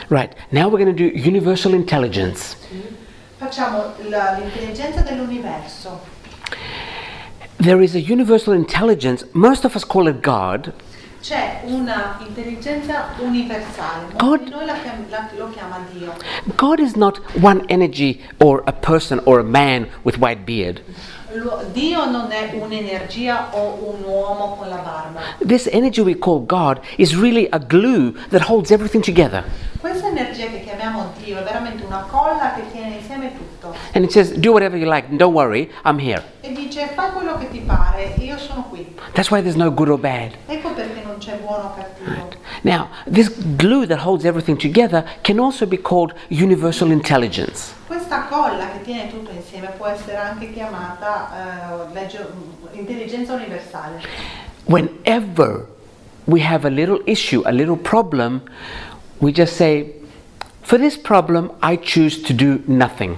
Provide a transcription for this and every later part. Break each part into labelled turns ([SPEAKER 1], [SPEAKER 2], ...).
[SPEAKER 1] Right, now we're going to do universal intelligence.
[SPEAKER 2] Facciamo l'intelligenza dell'universo.
[SPEAKER 1] There is a universal intelligence, most of us call it God.
[SPEAKER 2] C'è una intelligenza universale, molti di noi lo chiama Dio.
[SPEAKER 1] God is not one energy or a person or a man with white beard.
[SPEAKER 2] Dio non è un'energia o un uomo con la barba.
[SPEAKER 1] This energy we call God is really a glue that holds everything together.
[SPEAKER 2] Questa energia che chiamiamo Dio è veramente una colla che tiene insieme tutto.
[SPEAKER 1] And it says, do whatever you like, don't worry, I'm here.
[SPEAKER 2] E dice, fai quello che ti pare, io sono qui.
[SPEAKER 1] That's why there's no good or bad.
[SPEAKER 2] Ecco perché non c'è buono o cattivo.
[SPEAKER 1] Now, this glue that holds everything together can also be called universal intelligence.
[SPEAKER 2] Questa colla che tiene tutto insieme può essere anche chiamata intelligenza universale.
[SPEAKER 1] Whenever we have a little issue, a little problem, we just say, for this problem I choose to do nothing.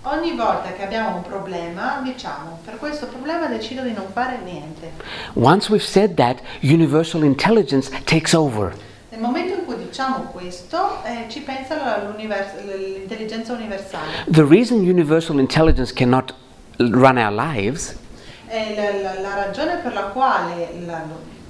[SPEAKER 2] Ogni volta che abbiamo un problema, diciamo, per questo problema decido di non fare niente.
[SPEAKER 1] Once we've said that, universal intelligence takes over.
[SPEAKER 2] Nel momento in cui diciamo questo, ci pensa l'intelligenza universale.
[SPEAKER 1] The reason universal intelligence cannot run our lives
[SPEAKER 2] La ragione per la quale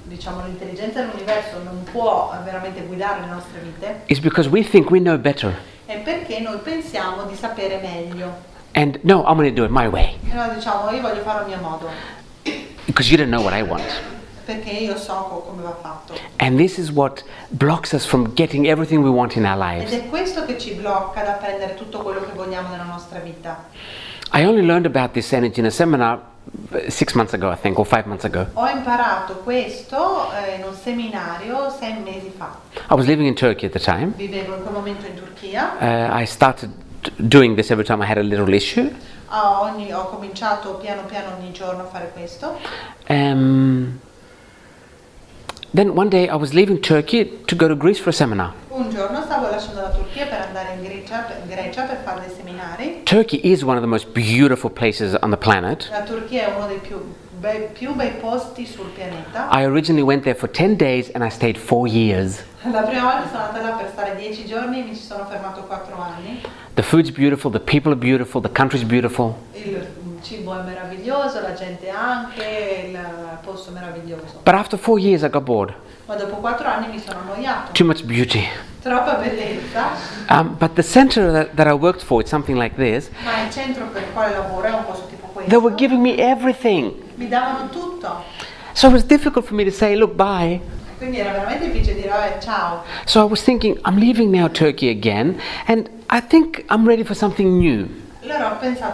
[SPEAKER 2] l'intelligenza dell'universo non può veramente guidare le nostre vite
[SPEAKER 1] is because we think we know better.
[SPEAKER 2] è perché noi pensiamo di sapere meglio.
[SPEAKER 1] And no, I'm going to do it my way.
[SPEAKER 2] E noi diciamo, io voglio fare a mio modo.
[SPEAKER 1] Because you don't know what I want.
[SPEAKER 2] Perché io so come va fatto.
[SPEAKER 1] And this is what blocks us from getting everything we want in our
[SPEAKER 2] Ed
[SPEAKER 1] lives.
[SPEAKER 2] è questo che ci blocca da prendere tutto quello che vogliamo nella nostra vita.
[SPEAKER 1] I only learned about this energy in a seminar 6 months ago, I think, or 5 months ago.
[SPEAKER 2] Ho imparato questo in un seminario 6 mesi fa.
[SPEAKER 1] I was living in Turkey at the time.
[SPEAKER 2] Vivevo in quel momento in Turchia.
[SPEAKER 1] I started doing this every time I had a little issue.
[SPEAKER 2] Ho cominciato piano piano ogni giorno a fare questo.
[SPEAKER 1] Then one day I was leaving Turkey to go to Greece for a seminar.
[SPEAKER 2] Un giorno stavo lasciando la Turchia per andare in Grecia per fare dei seminari.
[SPEAKER 1] Turkey is one of the most beautiful places on the planet.
[SPEAKER 2] La Turchia è uno dei più bei posti sul pianeta.
[SPEAKER 1] I originally went there for 10 days and I stayed 4 years.
[SPEAKER 2] La prima volta sono andata là per stare 10 giorni e mi ci sono fermato 4 anni.
[SPEAKER 1] The food's beautiful, the people are beautiful, the country's beautiful.
[SPEAKER 2] Il cibo è meraviglioso, la gente anche, il posto è meraviglioso.
[SPEAKER 1] But after 4 years I got bored.
[SPEAKER 2] Ma dopo 4 anni mi sono annoiato.
[SPEAKER 1] Too much beauty.
[SPEAKER 2] Troppa bellezza.
[SPEAKER 1] But the center that I worked for, it's something like this.
[SPEAKER 2] Ma il centro per il quale lavoro è un posto tipo questo.
[SPEAKER 1] They were giving me everything.
[SPEAKER 2] Mi davano tutto.
[SPEAKER 1] So it was difficult for me to say, look, bye.
[SPEAKER 2] Quindi era veramente difficile dire ciao.
[SPEAKER 1] So I was thinking, I'm leaving now Turkey again, and I think I'm ready for something new.
[SPEAKER 2] Allora ho penso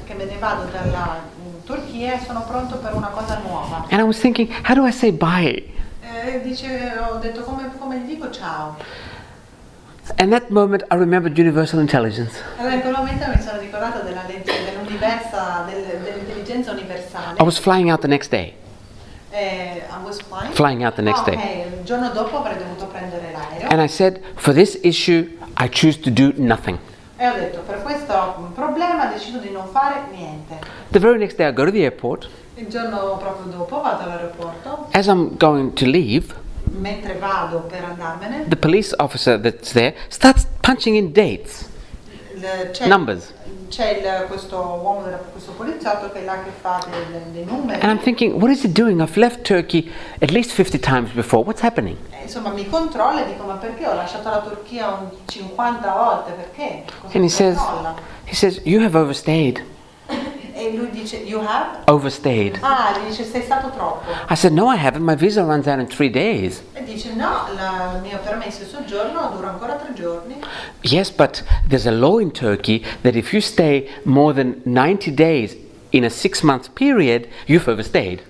[SPEAKER 2] che me ne vado dalla Turchia e sono pronto per una cosa nuova.
[SPEAKER 1] And I was thinking, how do I say bye?
[SPEAKER 2] Ho detto come gli dico ciao.
[SPEAKER 1] And that moment I remembered universal intelligence.
[SPEAKER 2] Allora in quel momento mi sono ricordata dell'intelligenza universale.
[SPEAKER 1] I was flying out the next day.
[SPEAKER 2] I was
[SPEAKER 1] flying out the next day.
[SPEAKER 2] Il giorno dopo avrei dovuto prendere l'aereo.
[SPEAKER 1] And I said, for this issue, I choose to do nothing.
[SPEAKER 2] E ho detto, per questo problema decido di non fare niente.
[SPEAKER 1] The very next day I go to the airport.
[SPEAKER 2] Il giorno proprio dopo vado all'aeroporto.
[SPEAKER 1] As I'm going to leave,
[SPEAKER 2] mentre vado per andarmene,
[SPEAKER 1] the police officer that's there starts punching in dates, numbers.
[SPEAKER 2] C'è questo uomo, questo poliziotto che è là che fa dei numeri.
[SPEAKER 1] And I'm thinking, what is he doing? I've left Turkey at least 50 times before. What's happening?
[SPEAKER 2] Insomma, mi controlla e dico, ma perché ho lasciato la Turchia 50 volte? Perché?
[SPEAKER 1] And he says, you have overstayed.
[SPEAKER 2] E lui dice, you have?
[SPEAKER 1] Overstayed.
[SPEAKER 2] Gli dice, sei stato troppo.
[SPEAKER 1] I said, no, I haven't. My visa runs out in 3 days.
[SPEAKER 2] E dice, no, il mio permesso di soggiorno dura ancora 3 giorni.
[SPEAKER 1] Yes, but there's a law in Turkey that if you stay more than 90 days in a 6-month period, you've overstayed.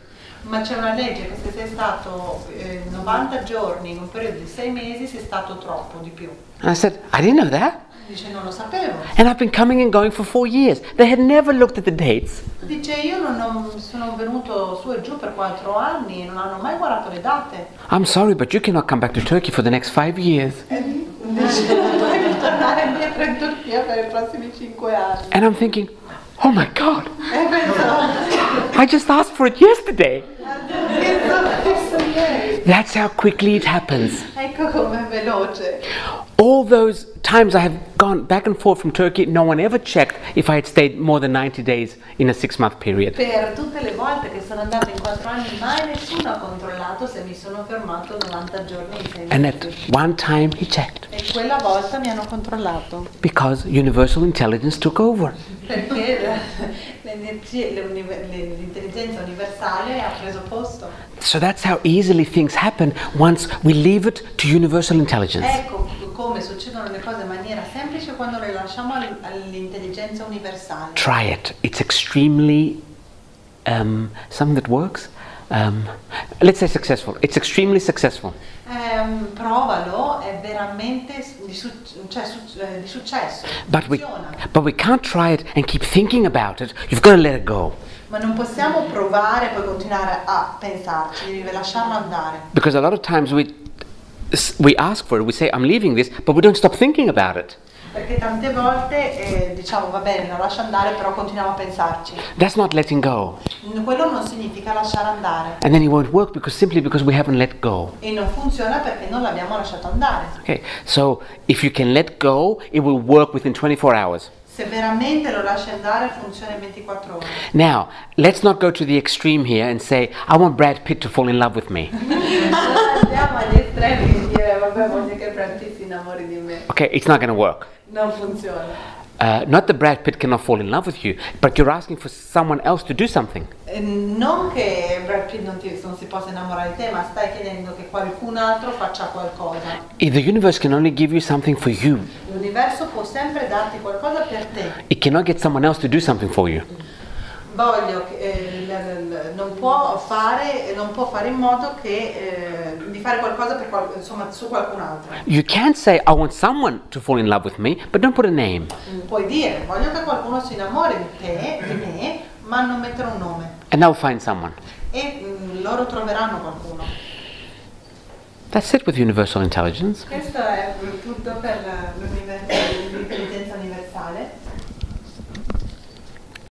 [SPEAKER 2] Ma c'è una legge che se sei stato 90 giorni in un periodo di 6 mesi sei stato troppo di più.
[SPEAKER 1] And I said, I didn't know that.
[SPEAKER 2] Dice, non lo sapevo.
[SPEAKER 1] And I've been coming and going for 4 years. They had never looked at the dates.
[SPEAKER 2] Dice, io non sono venuto su e giù per 4 anni e non hanno mai guardato le date.
[SPEAKER 1] I'm sorry, but you cannot come back to Turkey for the next 5 years.
[SPEAKER 2] Dice, non puoi ritornare indietro in Turchia per i prossimi 5 anni.
[SPEAKER 1] And I'm thinking, oh my God,
[SPEAKER 2] E penso,
[SPEAKER 1] I just asked for it yesterday. That's how quickly it happens.
[SPEAKER 2] ecco com'è veloce.
[SPEAKER 1] All those times I have gone back and forth from Turkey, no one ever checked if I had stayed more than 90 days in a 6-month period.
[SPEAKER 2] Per tutte le volte che sono andata in 4 anni, mai nessuno ha controllato se mi sono fermato 90 giorni in 6
[SPEAKER 1] And
[SPEAKER 2] mesi.
[SPEAKER 1] at one time he checked,
[SPEAKER 2] E quella volta mi hanno controllato.
[SPEAKER 1] because universal intelligence took over.
[SPEAKER 2] Perché l'intelligenza universale ha preso posto.
[SPEAKER 1] So that's how easily things happen once we leave it to universal intelligence.
[SPEAKER 2] Ecco come succedono le cose in maniera semplice quando le lasciamo all'intelligenza universale.
[SPEAKER 1] Try it. It's extremely something that works. Let's say successful. It's extremely successful.
[SPEAKER 2] Provalo, è veramente di successo.
[SPEAKER 1] But
[SPEAKER 2] Funziona.
[SPEAKER 1] we can't try it and keep thinking about it. You've got to let it go.
[SPEAKER 2] Ma non possiamo provare e poi continuare a pensarci, devi lasciarlo andare.
[SPEAKER 1] Because a lot of times we ask for it, we say I'm leaving this, but we don't stop thinking about it.
[SPEAKER 2] Perché tante volte diciamo va bene, lo lascio andare, però continuiamo a pensarci.
[SPEAKER 1] That's not letting go.
[SPEAKER 2] Quello non significa lasciare andare.
[SPEAKER 1] And then it won't work simply because we haven't let go.
[SPEAKER 2] E non funziona perché non l'abbiamo lasciato andare.
[SPEAKER 1] Okay, so if you can let go, it will work within 24 hours.
[SPEAKER 2] Se veramente lo lasci andare, funziona in 24 ore.
[SPEAKER 1] Now, let's not go to the extreme here and say, I want Brad Pitt to fall in love with me.
[SPEAKER 2] Andiamo agli estremi e dire, vabbè, voglio che Brad Pitt si innamori di me.
[SPEAKER 1] Okay, it's not going to work.
[SPEAKER 2] Non funziona.
[SPEAKER 1] Not that Brad Pitt cannot fall in love with you, but you're asking for someone else to do something.
[SPEAKER 2] Non che Brad Pitt non si possa innamorare di te, ma stai chiedendo che qualcun altro faccia qualcosa.
[SPEAKER 1] The universe can only give you something for you.
[SPEAKER 2] L'universo può sempre darti qualcosa per te.
[SPEAKER 1] It cannot get someone else to do something for you.
[SPEAKER 2] Non può fare in modo che di fare qualcosa su qualcun altro.
[SPEAKER 1] You can't say, I want someone to fall in love with me, but don't put a name.
[SPEAKER 2] Puoi dire, voglio che qualcuno si innamori di me, ma non mettere un nome.
[SPEAKER 1] And I'll find someone.
[SPEAKER 2] E loro troveranno qualcuno.
[SPEAKER 1] That's it with universal intelligence.
[SPEAKER 2] Questo è tutto per l'universo.